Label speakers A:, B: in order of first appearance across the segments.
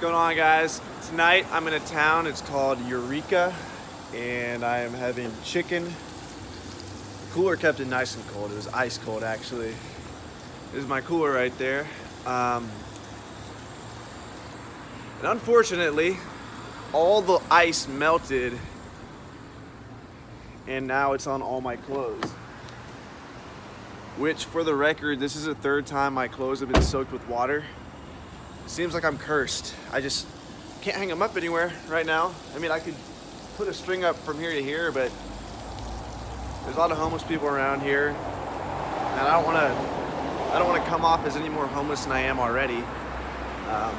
A: going on, guys? Tonight I'm in a town, it's called Eureka, and I am having chicken. The cooler kept it nice and cold. It was ice cold, actually. This is my cooler right there. And unfortunately, all the ice melted, and now it's on all my clothes. Which, for the record, this is the third time my clothes have been soaked with water. It seems like I'm cursed. I just can't hang them up anywhere right now. I mean, I could put a string up from here to here, but there's a lot of homeless people around here, and I don't want to come off as any more homeless than I am already. I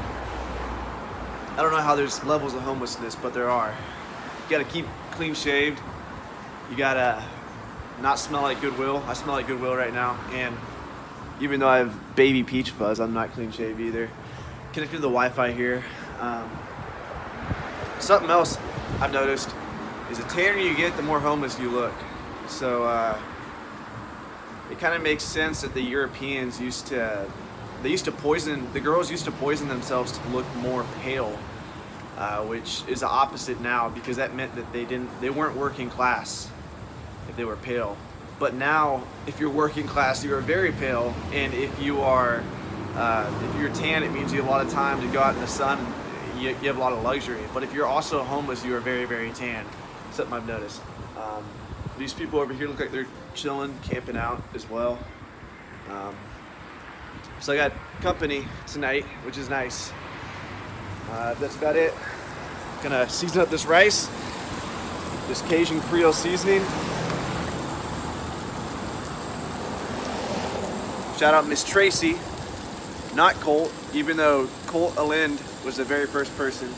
A: don't know how there's levels of homelessness, but there are. You gotta keep clean shaved. You gotta not smell like Goodwill. I smell like Goodwill right now, and even though I have baby peach fuzz, I'm not clean shaved either. Connected to the Wi-Fi here. Something else I've noticed is the tanner you get, the more homeless you look. So it kind of makes sense that the Europeans the girls used to poison themselves to look more pale, which is the opposite now, because that meant that they weren't working class if they were pale. But now, if you're working class, you are very pale, and if you're tan, it means you have a lot of time to go out in the sun. You have a lot of luxury. But if you're also homeless, you are very, very tan. Something I've noticed. These people over here look like they're chilling, camping out as well. So I got company tonight, which is nice. That's about it. Gonna season up this rice, this Cajun Creole seasoning. Shout out Miss Tracy, not Colt, even though Colt Alind was the very first person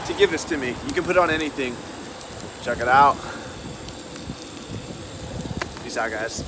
A: to give this to me. You can put it on anything. Check it out. Peace out, guys.